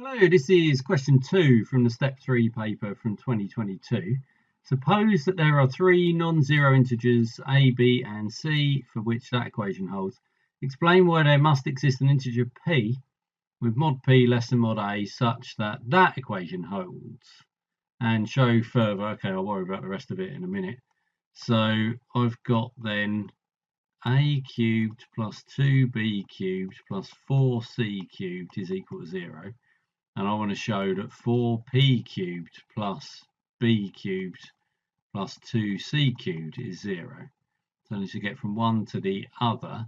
Hello, this is question 2 from the step 3 paper from 2022. Suppose that there are three non-zero integers a, b and c for which that equation holds. Explain why there must exist an integer p with mod p less than mod a such that that equation holds. And show further, okay, I'll worry about the rest of it in a minute. So I've got then a cubed plus 2b cubed plus 4c cubed is equal to 0. And I want to show that 4p cubed plus b cubed plus 2c cubed is 0. So I need to get from one to the other.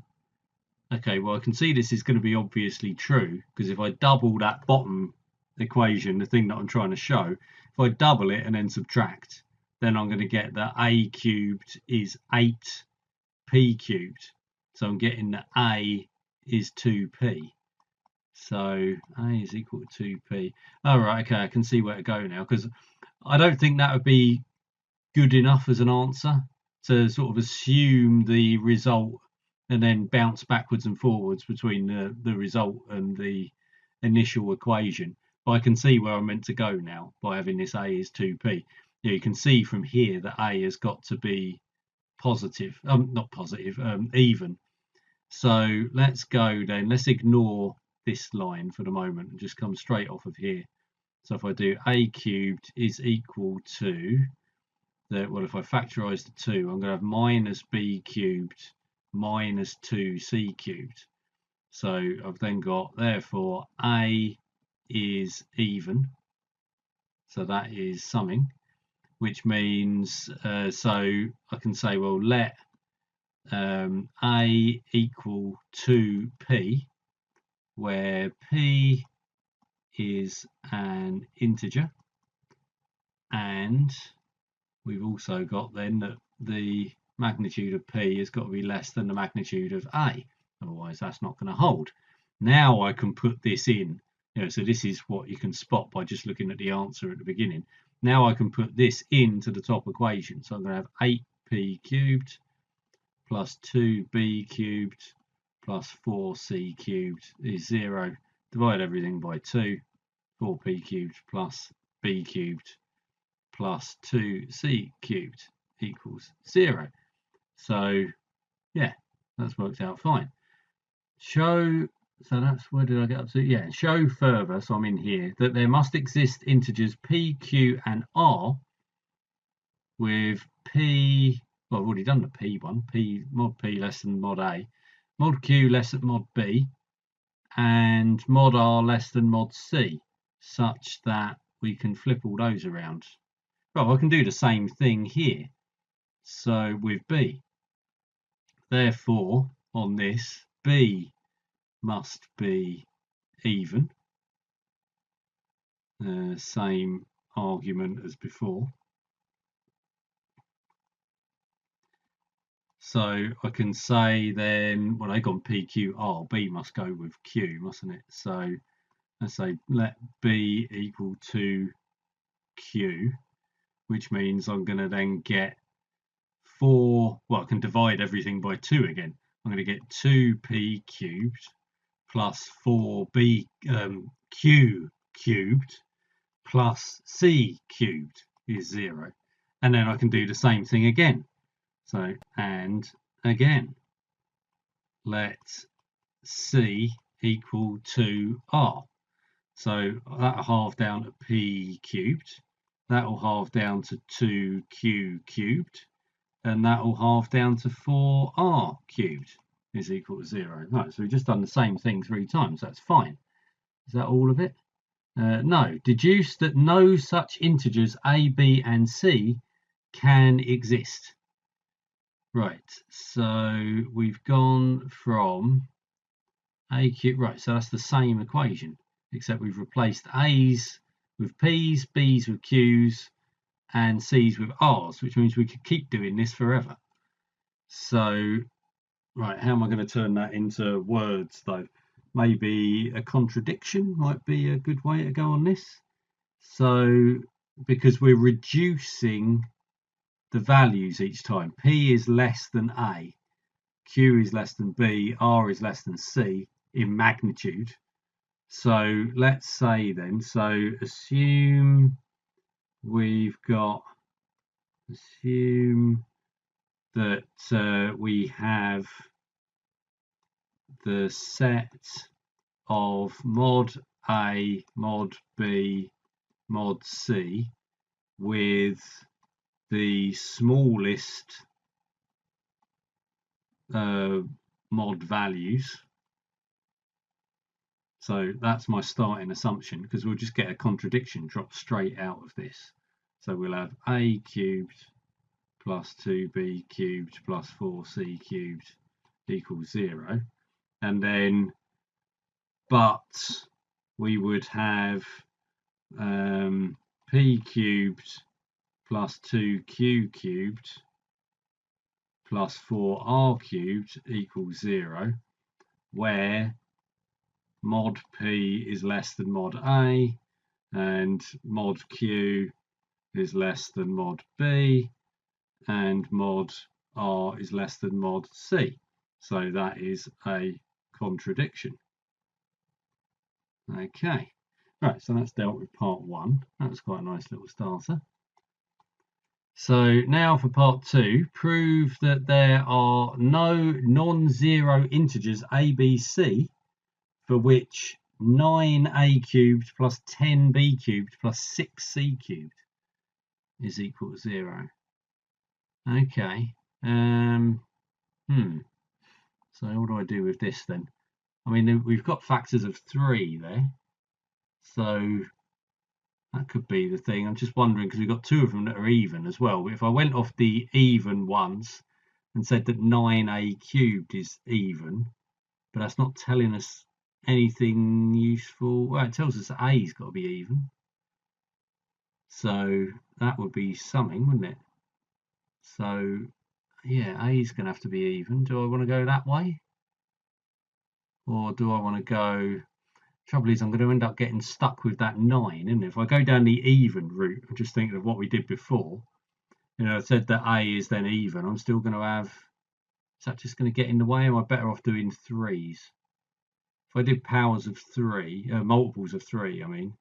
Okay, well, I can see this is going to be obviously true, because if I double that bottom equation, the thing that I'm trying to show, if I double it and then subtract, then I'm going to get that a cubed is 8p cubed. So I'm getting that a is 2p. So a is equal to 2p. All right, okay, I can see where to go now, because I don't think that would be good enough as an answer to sort of assume the result and then bounce backwards and forwards between the result and the initial equation. But I can see where I'm meant to go now by having this a is 2p. You can see from here that a has got to be positive, not positive, even. So let's go then, let's ignore this line for the moment and just come straight off of here. So if I do a cubed is equal to, well, if I factorize the 2, I'm going to have minus b cubed minus 2c cubed. So I've then got, therefore, a is even. So that is summing, which means, so I can say, well, let a equal 2p, where p is an integer, and we've also got then that the magnitude of p has got to be less than the magnitude of a, otherwise that's not going to hold. Now I can put this in, so this is what you can spot by just looking at the answer at the beginning. Now I can put this into the top equation, so I'm going to have 8p cubed plus 2b cubed plus 4c cubed is 0. Divide everything by 2. 4p cubed plus b cubed plus 2c cubed equals 0. So yeah, that's worked out fine. Show, so that's, where did I get up to? Yeah, show further, so I'm in here, that there must exist integers p, q and r with p, well, I've already done the p one, mod p less than mod a, mod q less than mod b, and mod r less than mod c, such that we can flip all those around. Well, I can do the same thing here. So with b, therefore on this, b must be even. Same argument as before. So I can say then, well, I got p, q, r, b must go with q, mustn't it? So let's say let b equal to q, which means I'm going to then get 4, well, I can divide everything by 2 again. I'm going to get 2p cubed plus 4b q cubed plus c cubed is 0. And then I can do the same thing again. So, and again, let c equal to r. So that'll halve down to p cubed. That'll halve down to 2q cubed. And that will halve down to 4r cubed is equal to 0. Right, so we've just done the same thing 3 times. That's fine. Is that all of it? No. Deduce that no such integers a, b, and c can exist. Right, so we've gone from a cubed. Right, so that's the same equation, except we've replaced a's with p's, b's with q's, and c's with r's, which means we could keep doing this forever. So, right, how am I going to turn that into words though? Maybe a contradiction might be a good way to go on this. So, because we're reducing the values each time, p is less than a, q is less than b, r is less than c in magnitude. So let's say then, so assume we've got, assume that we have the set of mod A, mod B, mod C with the smallest mod values. So that's my starting assumption, because we'll just get a contradiction drop straight out of this. So we'll have A cubed plus 2b cubed plus 4c cubed equals 0. And then, but we would have p cubed plus 2q cubed plus 4r cubed equals 0, where mod p is less than mod A and mod q is less than mod B and mod R is less than mod C. So that is a contradiction. Okay, right, so that's dealt with part 1. That was quite a nice little starter. So now for part 2, prove that there are no non-zero integers a, b, c for which 9a cubed plus 10b cubed plus 6c cubed is equal to 0. Okay. So what do I do with this then? I mean, we've got factors of 3 there, so that could be the thing. I'm just wondering, because we've got 2 of them that are even as well. But if I went off the even ones and said that 9a cubed is even, but that's not telling us anything useful. Well, it tells us that a's got to be even, so that would be something, wouldn't it? So yeah, a's going to have to be even. Do I want to go that way, or do I want to go? Trouble is, I'm going to end up getting stuck with that 9, isn't it? If I go down the even route, I'm just thinking of what we did before. You know, I said that a is then even. I'm still going to have. Is that just going to get in the way? Am I better off doing 3s? If I did powers of 3, multiples of 3, I mean,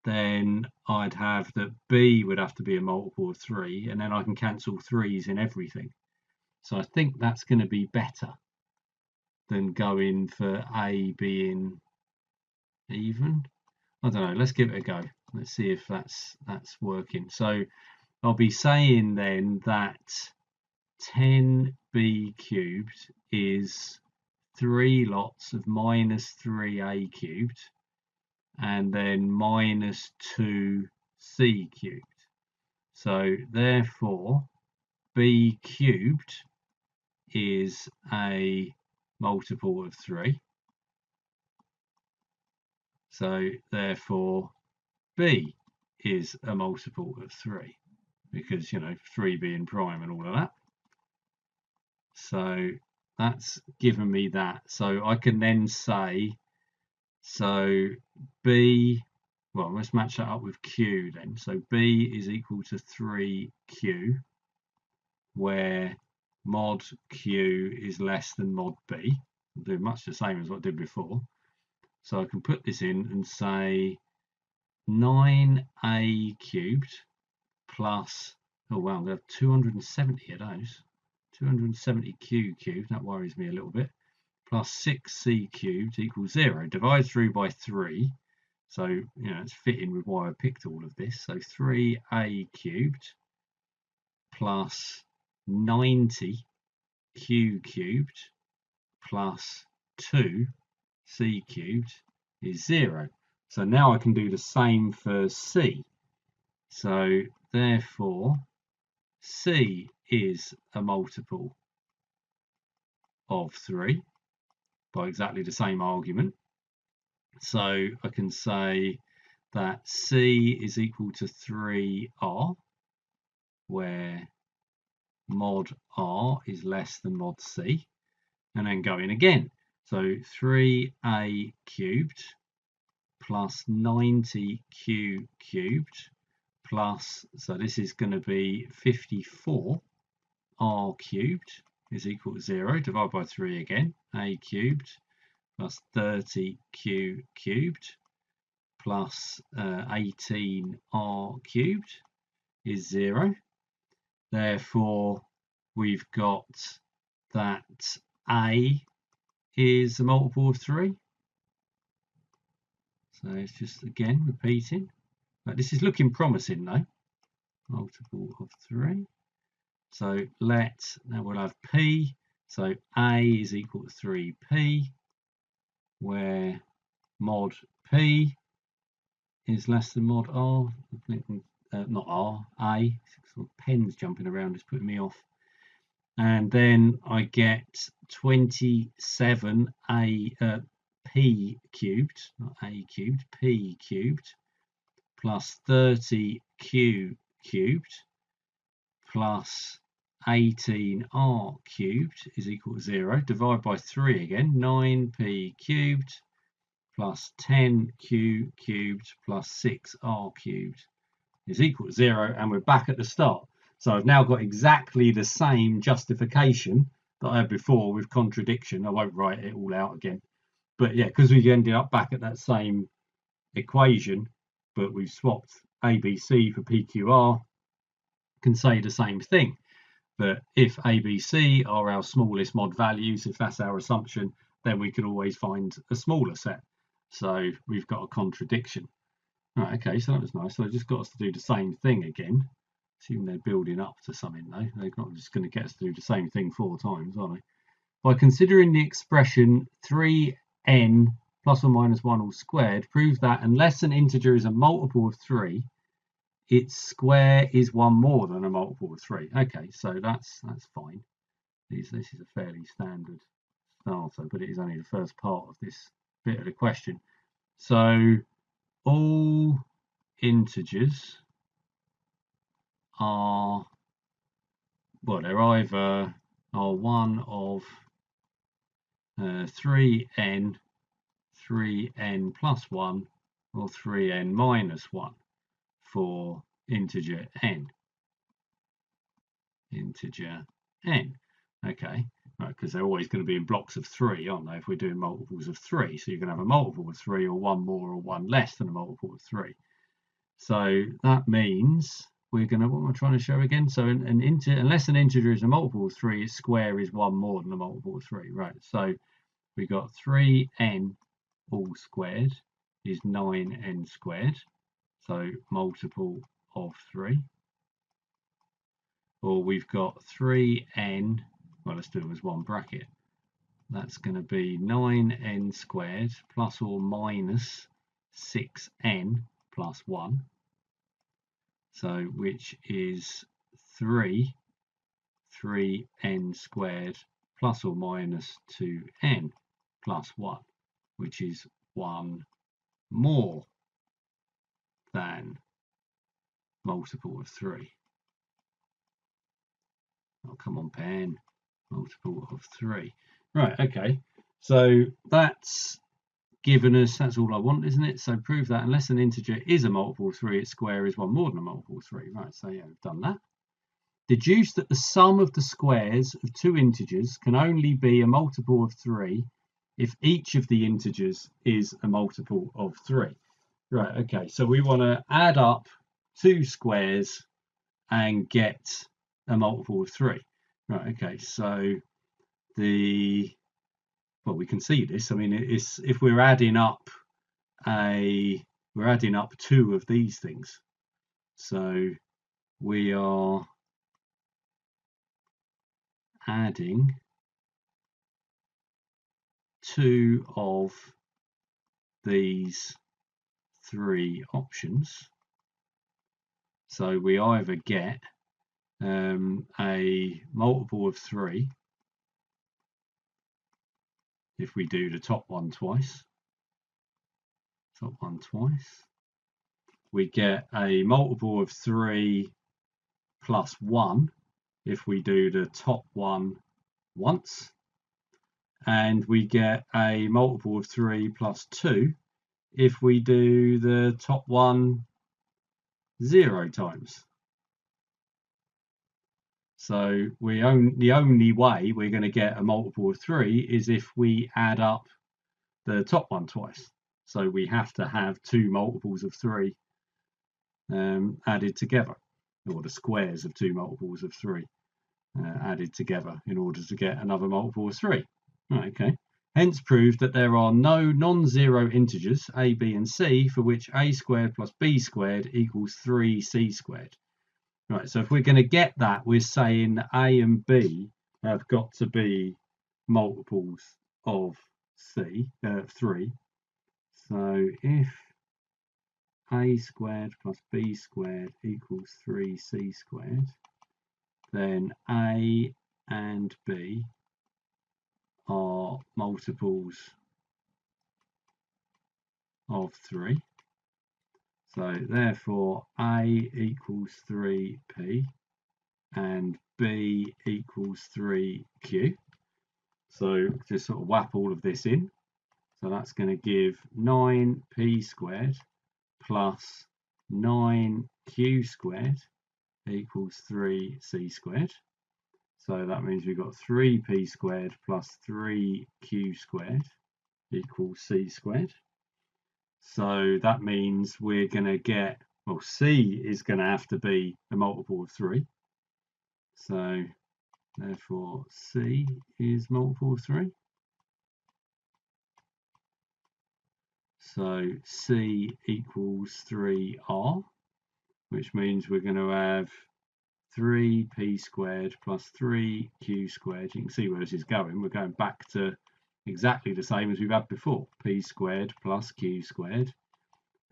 then I'd have that b would have to be a multiple of 3, and then I can cancel 3s in everything. So I think that's going to be better than going for a being even. I don't know. Let's give it a go. Let's see if that's working. So I'll be saying then that 10b cubed is 3 lots of minus 3a cubed and then minus 2c cubed. So therefore b cubed is a multiple of 3. So therefore b is a multiple of 3, because, you know, 3 being prime and all of that. So that's given me that. So I can then say, so b, well, let's match that up with q then. So b is equal to 3q, where mod q is less than mod b. I'll do much the same as what I did before. So I can put this in and say 9a cubed plus, oh wow, I'm going to have 270 of those. 270q cubed, that worries me a little bit, plus 6c cubed equals 0. Divide through by 3. So, you know, it's fitting with why I picked all of this. So 3a cubed plus 90q cubed plus 2c cubed is 0. So now I can do the same for c. So therefore c is a multiple of 3 by exactly the same argument. So I can say that c is equal to 3r, where mod r is less than mod c, and then go in again. So 3a cubed plus 90q cubed plus, so this is going to be 54r cubed is equal to 0. Divide by 3 again. A cubed plus 30q cubed plus 18r cubed is 0. Therefore, we've got that a is a multiple of 3. So it's just again repeating. But this is looking promising though. Multiple of 3. So now we'll have p. So a is equal to 3p, where mod p is less than mod r. Not r, a. Sort of pens jumping around is putting me off. And then I get 27 p cubed, not a cubed, p cubed, plus 30q cubed, plus 18r cubed is equal to 0. Divide by 3 again, 9p cubed, plus 10q cubed, plus 6r cubed is equal to 0. And we're back at the start. So I've now got exactly the same justification that I had before with contradiction. I won't write it all out again. But yeah, because we ended up back at that same equation, but we've swapped ABC for PQR, can say the same thing. That if ABC are our smallest mod values, if that's our assumption, then we can always find a smaller set. So we've got a contradiction. Right, okay, so that was nice. So I just got us to do the same thing again. Assume they're building up to something though. They're not just going to get us to do the same thing 4 times, are they? By considering the expression 3n plus or minus 1 all squared, prove that unless an integer is a multiple of 3, its square is 1 more than a multiple of 3. Okay, so that's fine. This is a fairly standard starter, but it is only the first part of this bit of the question. So all integers are, well, they're either are 1 of 3n, 3n plus 1, or 3n minus 1 for integer n. Integer n. Okay, right, because they're always going to be in blocks of 3, aren't they, if we're doing multiples of 3. So you're going to have a multiple of 3 or 1 more or 1 less than a multiple of 3. So that means we're going to, what am I trying to show again? So unless an integer is a multiple of 3, its square is 1 more than a multiple of 3. Right, so we got 3n all squared is 9n squared. So multiple of 3. Or we've got 3n, well, let's do it as one bracket. That's going to be 9n squared plus or minus 6n plus 1. So which is 3n squared plus or minus 2n plus 1, which is 1 more than multiple of 3. Oh, come on, pen. Multiple of 3. Right, okay. So that's given us, that's all I want, isn't it? So prove that unless an integer is a multiple of 3, its square is 1 more than a multiple of 3. Right, so yeah, we've done that. Deduce that the sum of the squares of 2 integers can only be a multiple of 3 if each of the integers is a multiple of 3. Right, okay, so we want to add up 2 squares and get a multiple of 3. Right, okay, so well, we can see this. I mean, it's if we're adding up 2 of these things. So we are adding 2 of these 3 options. So we either get a multiple of 3 if we do the top one twice. We get a multiple of 3 plus 1 if we do the top one once. And we get a multiple of 3 plus 2 if we do the top one 0 times. So the only way we're going to get a multiple of 3 is if we add up the top one twice. So we have to have two multiples of 3 added together, or the squares of two multiples of 3 added together in order to get another multiple of 3. Right, okay. Hence proved that there are no non-zero integers, a, b, and c, for which a squared plus b squared equals 3c squared. Right, so if we're going to get that, we're saying that a and b have got to be multiples of 3. So if a squared plus b squared equals 3c squared, then a and b are multiples of 3. So therefore a equals 3p and b equals 3q. So just sort of whap all of this in. So that's going to give 9p squared plus 9q squared equals 3c squared. So that means we've got 3p squared plus 3q squared equals c squared. So that means we're going to get, well, c is going to have to be a multiple of 3. So therefore c is multiple of 3. So c equals 3r, which means we're going to have 3p squared plus 3q squared. You can see where this is going. We're going back to exactly the same as we've had before. P squared plus q squared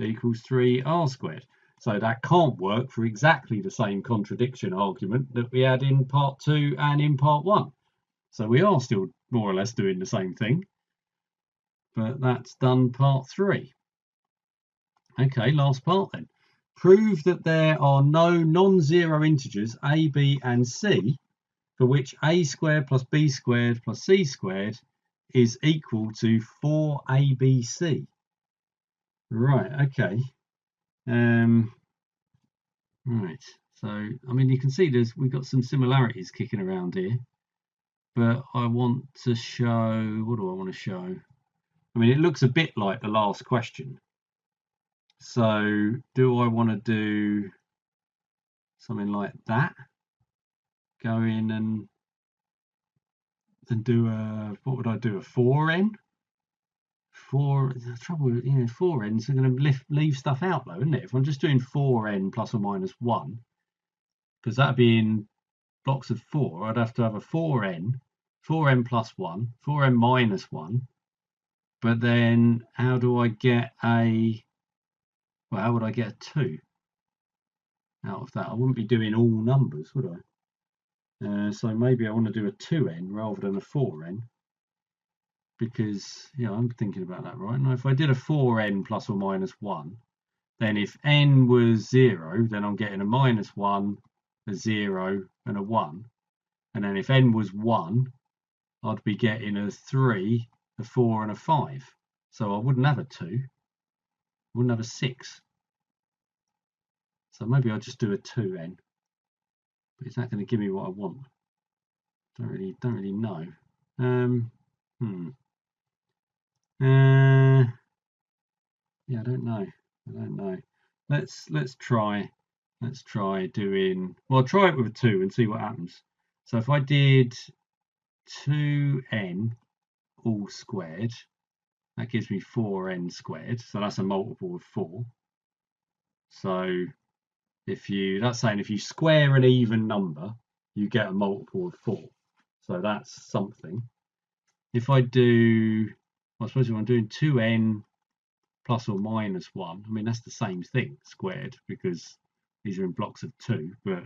equals 3r squared. So that can't work for exactly the same contradiction argument that we had in part 2 and in part 1. So we are still more or less doing the same thing, but that's done part 3. Okay, last part then. Prove that there are no non-zero integers a, b, and c for which a squared plus b squared plus c squared is equal to 4abc. Right, okay. Right, so I mean you can see we've got some similarities kicking around here, but I want to show, what do I want to show? I mean it looks a bit like the last question. So do I want to do something like that? Go in and do a, what would I do, a 4n? The trouble with 4n's are going to leave stuff out though, isn't it? If I'm just doing 4n plus or minus 1, because that'd be in blocks of 4, I'd have to have a 4n plus 1, 4n minus 1. But then how do I get a, well, how would I get a 2 out of that? I wouldn't be doing all numbers, would I? So maybe I want to do a 2n rather than a 4n. Because, I'm thinking about that, right? Now, if I did a 4n plus or minus 1, then if n was 0, then I'm getting a minus 1, a 0, and a 1. And then if n was 1, I'd be getting a 3, a 4, and a 5. So I wouldn't have a 2. I wouldn't have a 6. So maybe I'll just do a 2n. But is that going to give me what I want? Don't really know. Yeah, I don't know. Let's try doing, well, I'll try it with a 2 and see what happens. So if I did 2n all squared, that gives me 4n squared. So that's a multiple of 4. So that's saying if you square an even number, you get a multiple of 4. So that's something. If I do, I suppose if I'm doing 2n plus or minus 1, I mean that's the same thing, squared, because these are in blocks of 2, but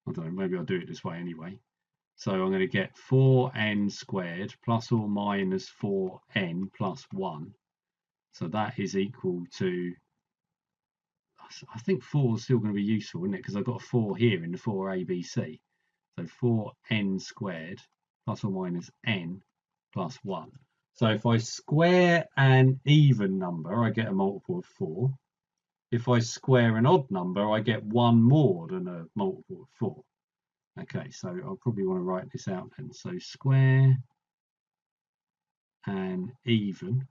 I don't know, maybe I'll do it this way anyway. So I'm going to get 4n squared plus or minus 4n plus 1. So that is equal to, I think 4 is still going to be useful, isn't it? Because I've got a 4 here in the 4abc. So 4n squared plus or minus n plus 1. So if I square an even number, I get a multiple of 4. If I square an odd number, I get one more than a multiple of 4. Okay, so I'll probably want to write this out then. So square and even,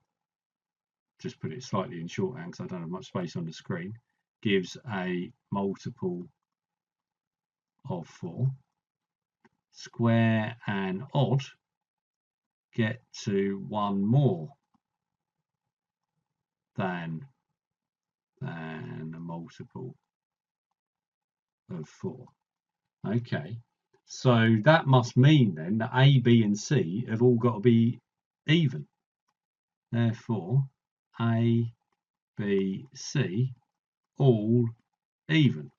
just put it slightly in shorthand because I don't have much space on the screen, gives a multiple of 4. Square and odd get to 1 more than a multiple of 4. Okay, so that must mean then that A, B, and C have all got to be even. Therefore, A, B, C, all even.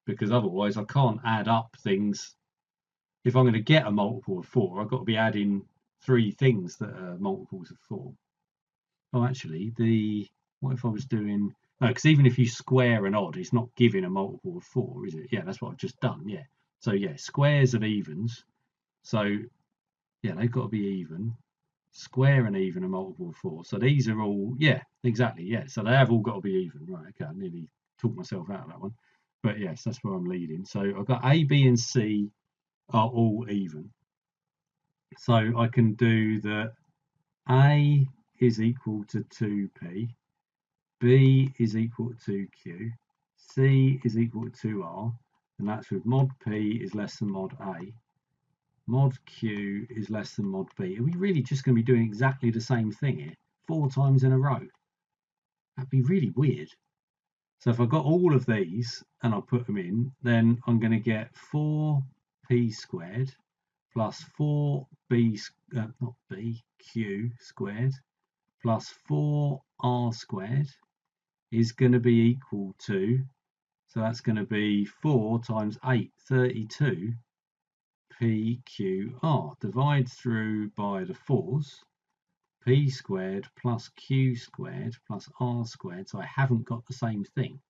Because otherwise I can't add up things. If I'm going to get a multiple of 4, I've got to be adding 3 things that are multiples of 4. Oh, actually, what if I was doing... No, because even if you square an odd, it's not giving a multiple of 4, is it? Yeah, that's what I've just done, yeah. So, yeah, squares of evens. So, yeah, they've got to be even. Square and even a multiple of 4. So these are all, yeah, exactly, yeah. So they have all got to be even. Right, okay, I nearly talked myself out of that one. But yes, that's where I'm leading. So I've got A, B, and C are all even. So I can do that A is equal to 2p, B is equal to 2q, C is equal to 2r, and that's with mod P is less than mod A, mod Q is less than mod B. Are we really just going to be doing exactly the same thing here 4 times in a row? That'd be really weird. So if I got all of these and I put them in, then I'm going to get 4p squared plus 4b, not b, q squared plus 4r squared is going to be equal to, so that's going to be 4 times 8, 32 pqr. Divide through by the 4s, p squared plus q squared plus r squared. So I haven't got the same thing.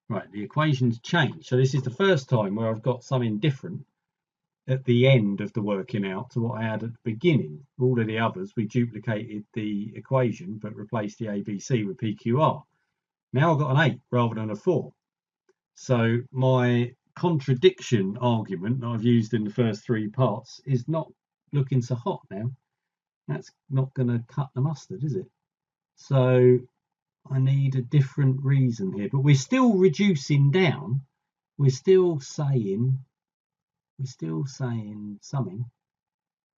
Right, the equation's changed. So this is the first time where I've got something different at the end of the working out to what I had at the beginning. All of the others, we duplicated the equation but replaced the ABC with PQR. Now I've got an 8 rather than a 4. So my contradiction argument that I've used in the first 3 parts is not looking so hot now. That's not going to cut the mustard, is it? So I need a different reason here, but we're still reducing down. We're still saying something.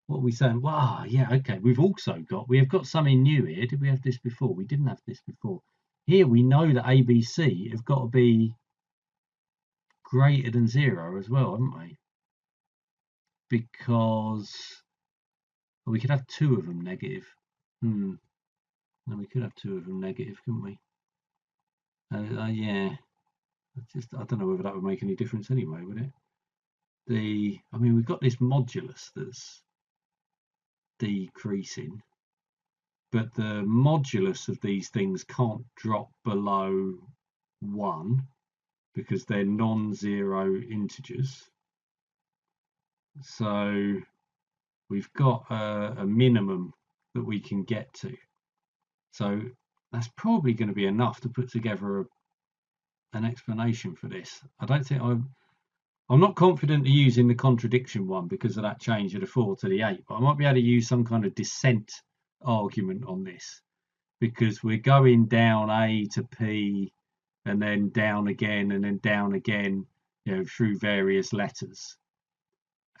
What are we saying? Wow, yeah, okay. We have got something new here. Did we have this before? We didn't have this before. Here we know that ABC have got to be greater than 0 as well, haven't we? Because we could have 2 of them negative. No, we could have 2 of them negative, couldn't we? Yeah. I don't know whether that would make any difference anyway, would it? I mean, we've got this modulus that's decreasing, but the modulus of these things can't drop below 1 because they're non-zero integers. So we've got a minimum that we can get to. So that's probably going to be enough to put together an explanation for this. I don't think I'm not confident of using the contradiction one because of that change of the 4 to the 8, but I might be able to use some kind of descent argument on this because we're going down A to P and then down again and then down again, you know, through various letters.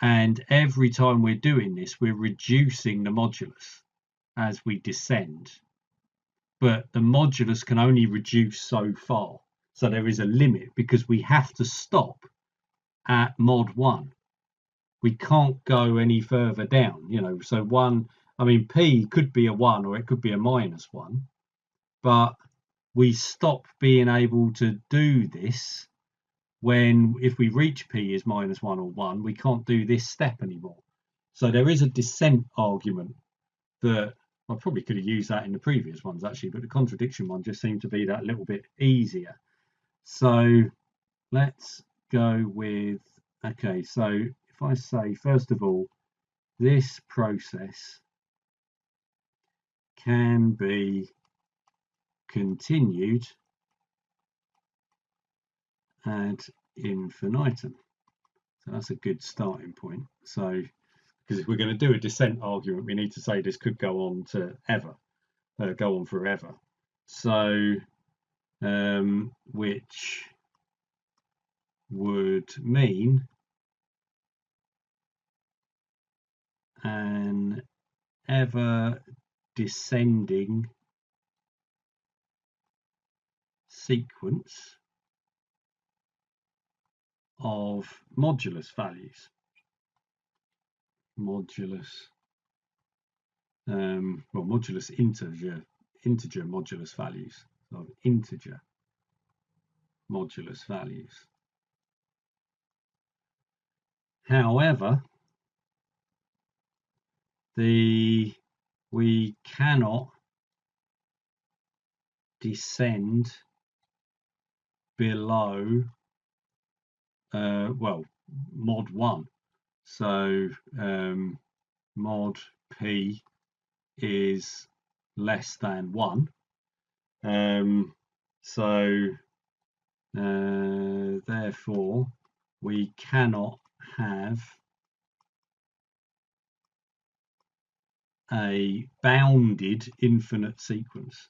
And every time we're doing this, we're reducing the modulus as we descend. But the modulus can only reduce so far. So there is a limit because we have to stop at mod 1. We can't go any further down, you know. So 1, I mean, P could be a 1 or it could be a -1, but we stop being able to do this when, if we reach P is -1 or 1, we can't do this step anymore. So there is a descent argument that I probably could have used that in the previous ones actually, but the contradiction one just seemed to be that little bit easier. So let's go with, okay, so if I say, first of all, this process can be continued ad infinitum. So that's a good starting point. So because if we're going to do a descent argument, we need to say this could go on to ever, go on forever. So, which would mean an ever descending sequence of modulus values. Modulus, well, modulus integer modulus values. So integer modulus values. However, we cannot descend below well, mod 1. So mod p is less than 1. So therefore we cannot have a bounded infinite sequence.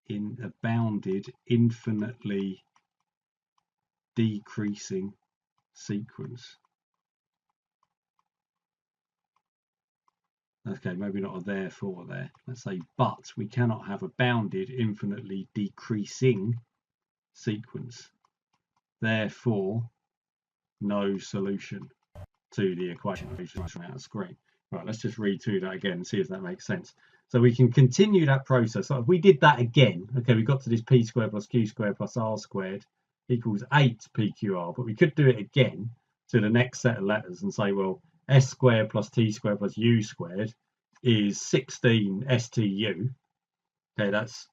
In a bounded infinitely decreasing sequence. Okay, maybe not a therefore there. Let's say, but we cannot have a bounded infinitely decreasing sequence. Therefore, no solution to the equation out of screen. Right, let's just read through that again and see if that makes sense. So we can continue that process. So if we did that again, okay, we got to this p squared plus q squared plus r squared equals 8 pqr, but we could do it again to the next set of letters and say, well, s squared plus t squared plus u squared is 16 stu. Okay, that's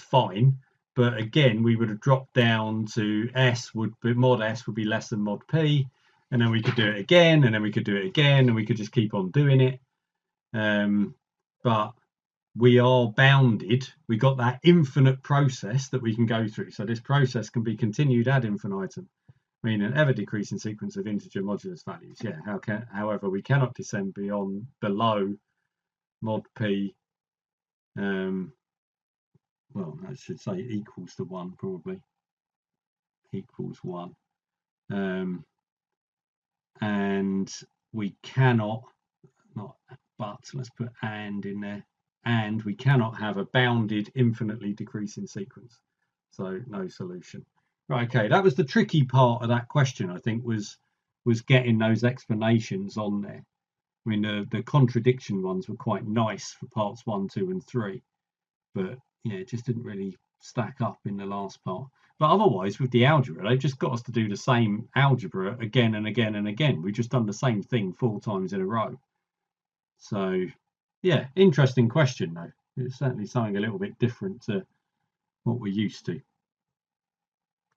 fine. But again, we would have dropped down to mod s would be less than mod p, and then we could do it again, and then we could do it again, and we could just keep on doing it. But we are bounded. We got that infinite process that we can go through. So this process can be continued ad infinitum, meaning an ever decreasing sequence of integer modulus values. Yeah. However, we cannot descend below mod p. Well, I should say equals to 1, probably. Equals 1. And we cannot, let's put and in there. And we cannot have a bounded infinitely decreasing sequence. So no solution. Right, okay, that was the tricky part of that question, I think, was getting those explanations on there. I mean, the contradiction ones were quite nice for parts 1, 2, and 3. But yeah, it just didn't really stack up in the last part. But otherwise, with the algebra, they've just got us to do the same algebra again and again and again. We've just done the same thing 4 times in a row. So yeah, interesting question though. It's certainly something a little bit different to what we're used to.